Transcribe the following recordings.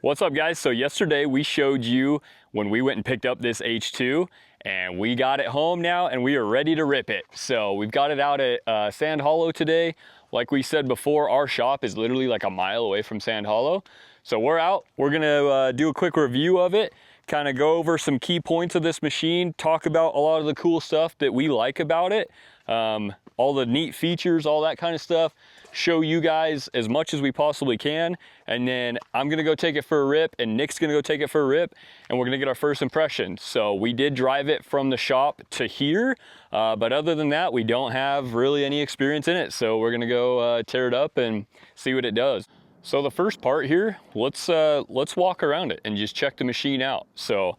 What's up, guys? So yesterday we showed you when we went and picked up this H2, and we got it home now and we are ready to rip it. So we've got it out at Sand Hollow today. Like we said before, our shop is literally like a mile away from Sand Hollow. So we're out, we're gonna do a quick review of it, kind of go over some key points of this machine, talk about a lot of the cool stuff that we like about it, all the neat features, all that kind of stuff, show you guys as much as we possibly can, and then I'm gonna go take it for a rip, and Nick's gonna go take it for a rip, and we're gonna get our first impression. So we did drive it from the shop to here, but other than that, we don't have really any experience in it, so we're gonna go tear it up and see what it does. So the first part here, let's walk around it and just check the machine out. So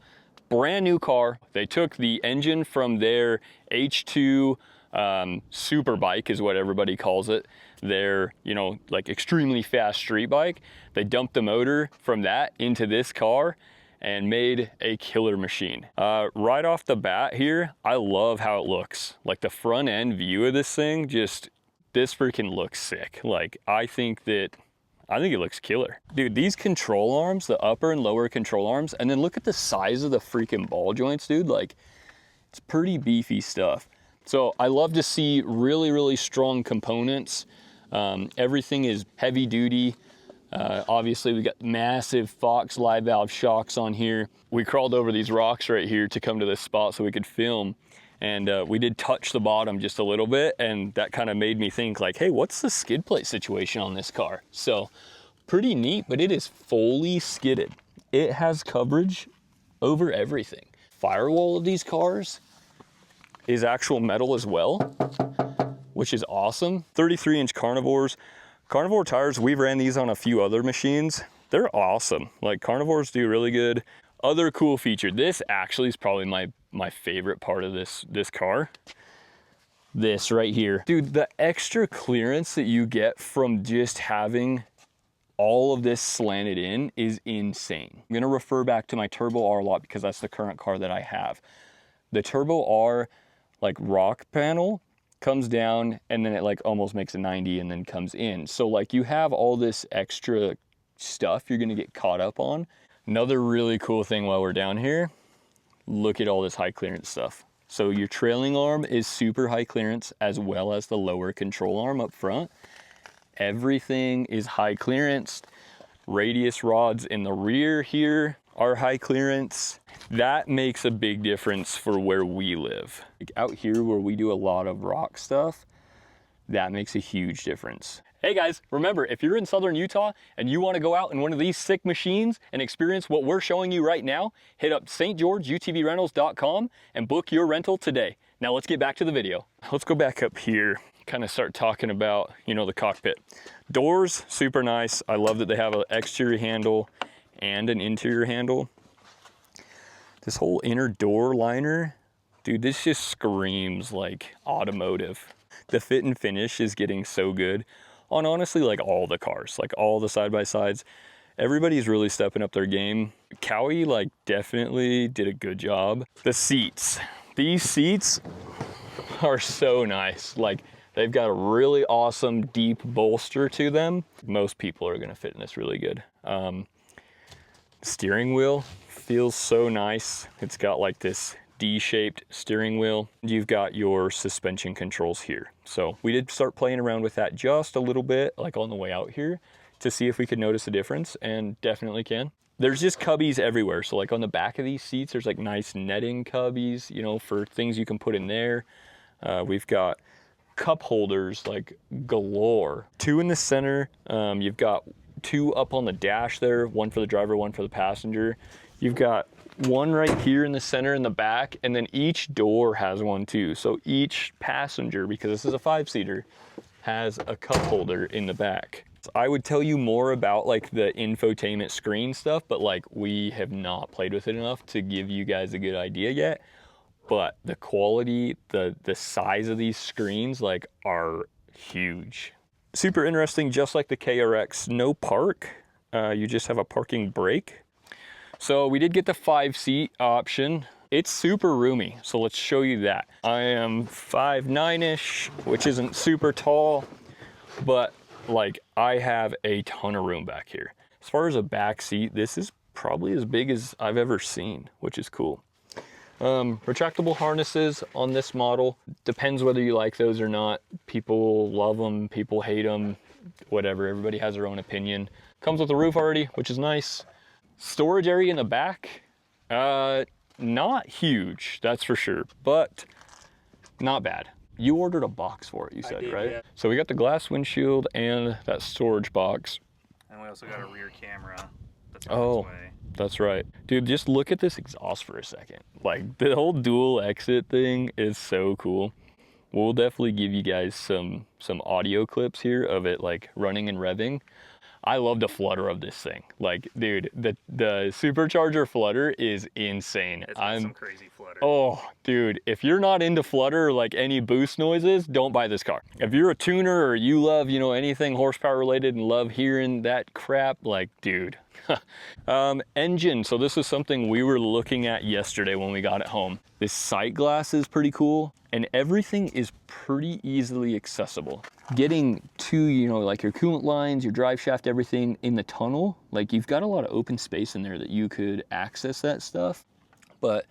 brand new car. They took the engine from their H2 super bike is what everybody calls it. Their, you know, like extremely fast street bike. They dumped the motor from that into this car and made a killer machine. Right off the bat here, I love how it looks. Like the front end view of this thing, just, this freaking looks sick. Like I think it looks killer. Dude, these control arms, the upper and lower control arms, and then look at the size of the freaking ball joints, dude. Like, it's pretty beefy stuff. So I love to see really, really strong components. Everything is heavy duty. Obviously we got massive Fox live valve shocks on here. We crawled over these rocks right here to come to this spot so we could film. And we did touch the bottom just a little bit, and that kind of made me think like, hey, what's the skid plate situation on this car? So pretty neat, but it is fully skidded. It has coverage over everything. Firewall of these cars is actual metal as well, which is awesome. 33-inch carnivores. Carnivore tires, we've ran these on a few other machines. They're awesome. Like carnivores do really good. Other cool feature, this actually is probably my favorite part of this car. This right here. Dude, the extra clearance that you get from just having all of this slanted in is insane. I'm gonna refer back to my Turbo R lot because that's the current car that I have. The Turbo R like rock panel comes down and then it like almost makes a 90 and then comes in. So like you have all this extra stuff you're gonna get caught up on. Another really cool thing while we're down here, look at all this high clearance stuff. So your trailing arm is super high clearance as well as the lower control arm up front. Everything is high clearance. Radius rods in the rear here are high clearance. That makes a big difference for where we live. Like out here where we do a lot of rock stuff, that makes a huge difference. Hey guys, remember, if you're in Southern Utah and you want to go out in one of these sick machines and experience what we're showing you right now, hit up stgeorgeutvrentals.com and book your rental today. Now let's get back to the video. Let's go back up here, kind of start talking about, you know, the cockpit. Doors, super nice. I love that they have an exterior handle and an interior handle. This whole inner door liner, dude, this just screams like automotive. The fit and finish is getting so good on honestly like all the cars, like all the side-by-sides. Everybody's really stepping up their game. Cowie like definitely did a good job. The seats, these seats are so nice. Like they've got a really awesome deep bolster to them. Most people are gonna fit in this really good. Steering wheel feels so nice. It's got like this D-shaped steering wheel. You've got your suspension controls here. So we did start playing around with that just a little bit, like on the way out here, to see if we could notice a difference, and definitely can. There's just cubbies everywhere. So like on the back of these seats, there's like nice netting cubbies, you know, for things you can put in there. We've got cup holders like galore. 2 in the center. You've got 2 up on the dash there, 1 for the driver, 1 for the passenger. You've got 1 right here in the center in the back, and then each door has 1 too. So each passenger, because this is a 5-seater, has a cup holder in the back. I would tell you more about like the infotainment screen stuff, but like we have not played with it enough to give you guys a good idea yet. But the quality, the size of these screens like are huge. Super interesting, just like the KRX, no park. You just have a parking brake. So we did get the 5-seat option. It's super roomy, so let's show you that. I am 5'9"-ish, which isn't super tall, but like I have a ton of room back here. As far as a back seat, this is probably as big as I've ever seen, which is cool. Retractable harnesses on this model. Depends whether you like those or not. People love them, people hate them, whatever. Everybody has their own opinion. Comes with a roof already, which is nice. Storage area in the back, not huge, that's for sure, but not bad. You ordered a box for it, you said, right? Yeah. So we got the glass windshield and that storage box. And we also got a rear camera that's on its way. That's right. Dude, just look at this exhaust for a second. Like, the whole dual exit thing is so cool. We'll definitely give you guys some audio clips here of it, like, running and revving. I love the flutter of this thing. Like, dude, the supercharger flutter is insane. It's got some crazy flutter. Oh, dude, if you're not into flutter, like any boost noises, don't buy this car. If you're a tuner or you love, you know, anything horsepower related and love hearing that crap, like, dude. Engine. So this is something we were looking at yesterday when we got it home. This sight glass is pretty cool, and everything is pretty easily accessible. Getting to, you know, like your coolant lines, your drive shaft, everything in the tunnel, like you've got a lot of open space in there that you could access that stuff. But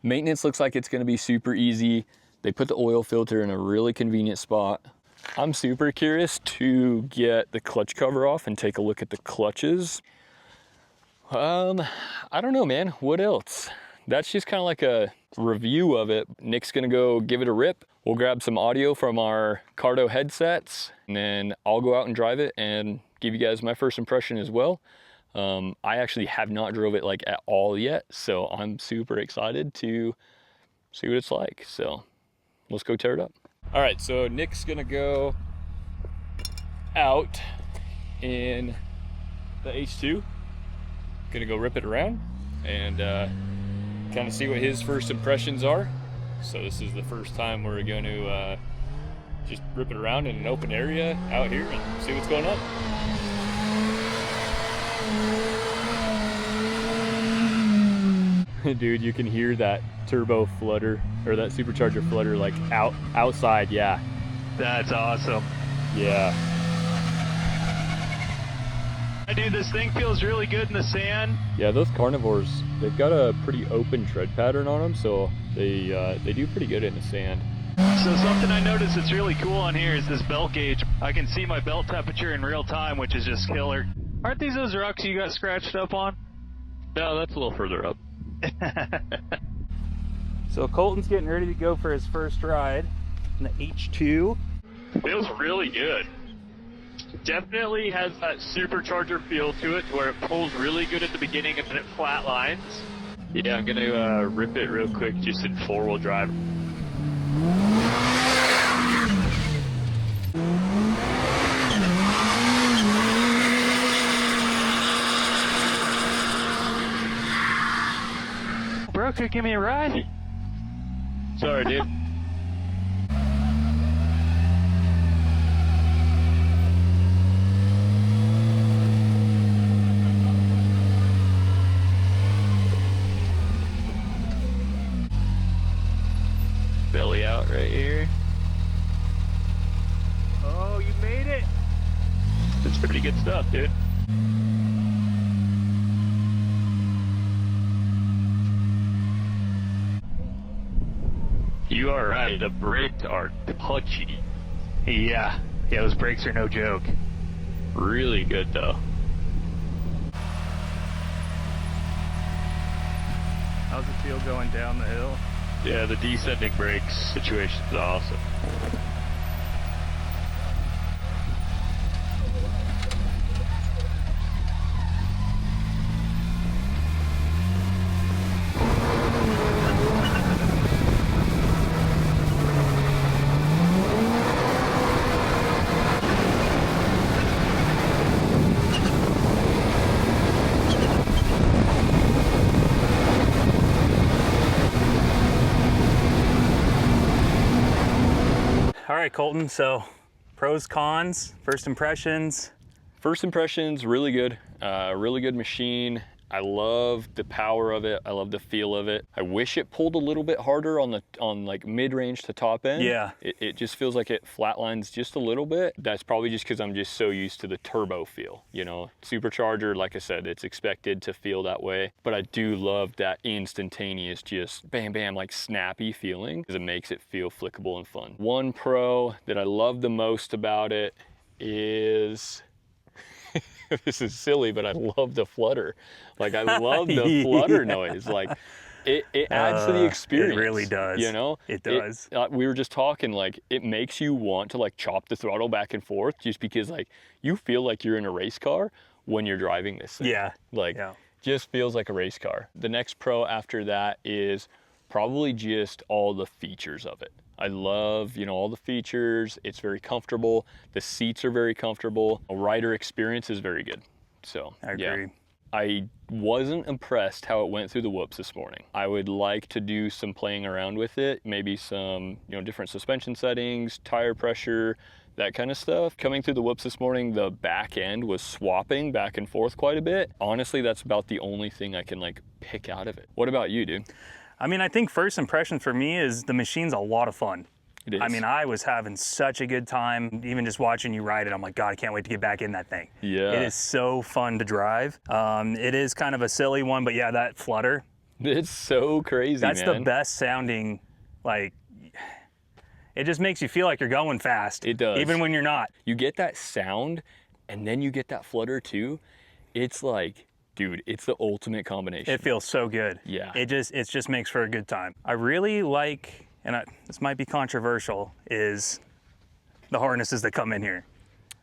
maintenance looks like it's going to be super easy. They put the oil filter in a really convenient spot. I'm super curious to get the clutch cover off and take a look at the clutches. I don't know, man. What else? That's just kind of like a review of it. Nick's gonna go give it a rip. We'll grab some audio from our Cardo headsets, and then I'll go out and drive it and give you guys my first impression as well. I actually have not drove it like at all yet, so I'm super excited to see what it's like. So let's go tear it up. All right, so Nick's gonna go out in the H2. Gonna go rip it around and kind of see what his first impressions are. So this is the first time we're going to just rip it around in an open area out here and see what's going on. Dude, you can hear that turbo flutter, or that supercharger flutter, like outside. Yeah, that's awesome. Yeah. Dude, this thing feels really good in the sand. Yeah, those carnivores, they've got a pretty open tread pattern on them, so they do pretty good in the sand. So something I noticed that's really cool on here is this belt gauge. I can see my belt temperature in real time, which is just killer. Aren't these those rocks you got scratched up on? No, that's a little further up. So Colton's getting ready to go for his first ride in the H2. Feels really good. Definitely has that supercharger feel to it, where it pulls really good at the beginning and then it flatlines. Yeah, I'm gonna rip it real quick just in 4-wheel drive. Bro, could you give me a ride? Sorry, dude. Belly out right here. Oh, you made it! It's pretty good stuff, dude. You are right, the brakes are touchy. Yeah, those brakes are no joke. Really good though. How's it feel going down the hill? Yeah, the descending brakes situation is awesome. All right, Colton, so pros, cons, first impressions. First impressions, really good. Really good machine. I love the power of it. I love the feel of it. I wish it pulled a little bit harder on like mid-range to top end. Yeah. It just feels like it flatlines just a little bit. That's probably just because I'm just so used to the turbo feel, you know. Supercharger, like I said, it's expected to feel that way. But I do love that instantaneous, just bam, bam, like snappy feeling, because it makes it feel flickable and fun. One pro that I love the most about it is... this is silly, but I love the flutter. Like, I love the flutter noise. Like, it adds to the experience. It really does. You know? It does. We were just talking, like, it makes you want to, like, chop the throttle back and forth just because, like, you feel like you're in a race car when you're driving this thing. Yeah. Like, yeah. Just feels like a race car. The next pro after that is probably just all the features of it. I love, you know, all the features. It's very comfortable. The seats are very comfortable. A rider experience is very good. So, I agree. Yeah. I wasn't impressed how it went through the whoops this morning. I would like to do some playing around with it, maybe some, you know, different suspension settings, tire pressure, that kind of stuff. Coming through the whoops this morning, the back end was swapping back and forth quite a bit. Honestly, that's about the only thing I can like pick out of it. What about you, dude? I mean, I think first impression for me is the machine's a lot of fun. It is. I mean, I was having such a good time, even just watching you ride it. I'm like, God, I can't wait to get back in that thing. Yeah. It is so fun to drive. It is kind of a silly one, but yeah, that flutter. It's so crazy, That's man. the best sounding, like, it just makes you feel like you're going fast. It does. Even when you're not. You get that sound, and then you get that flutter too. It's like... dude, it's the ultimate combination. It feels so good. Yeah. It just makes for a good time. I really like, and this might be controversial, is the harnesses that come in here.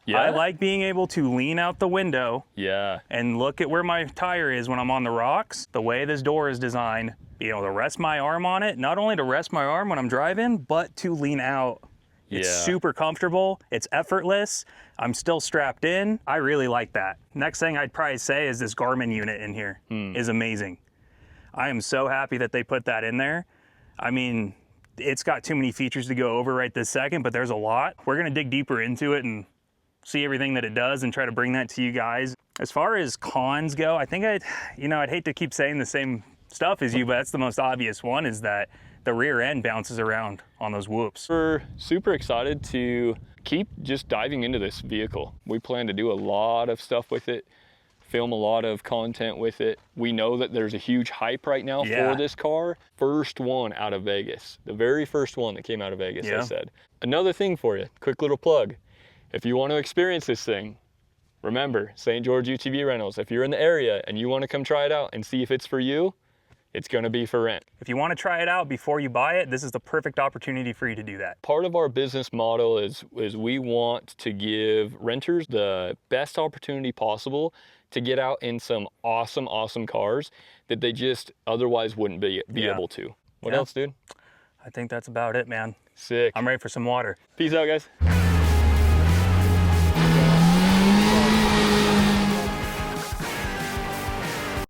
Yeah. I like being able to lean out the window Yeah. and look at where my tire is when I'm on the rocks. The way this door is designed, being able to rest my arm on it, not only to rest my arm when I'm driving, but to lean out. It's Yeah. super comfortable. It's effortless. I'm still strapped in. I really like that. Next thing I'd probably say is this Garmin unit in here is amazing. I am so happy that they put that in there. I mean, it's got too many features to go over right this second, but there's a lot. We're gonna dig deeper into it and see everything that it does and try to bring that to you guys. As far as cons go, I think I'd hate to keep saying the same stuff as you, but that's the most obvious one, is that the rear end bounces around on those whoops. We're super excited to keep just diving into this vehicle. We plan to do a lot of stuff with it, film a lot of content with it. We know that there's a huge hype right now for this car. First one out of Vegas, the very first one that came out of Vegas, I said. Another thing for you, quick little plug. If you want to experience this thing, remember, St. George UTV Rentals, if you're in the area and you want to come try it out and see if it's for you, it's going to be for rent. If you want to try it out before you buy it, this is the perfect opportunity for you to do that. Part of our business model is we want to give renters the best opportunity possible to get out in some awesome, awesome cars that they just otherwise wouldn't be able to. What else, dude? I think that's about it, man. Sick. I'm ready for some water. Peace out, guys.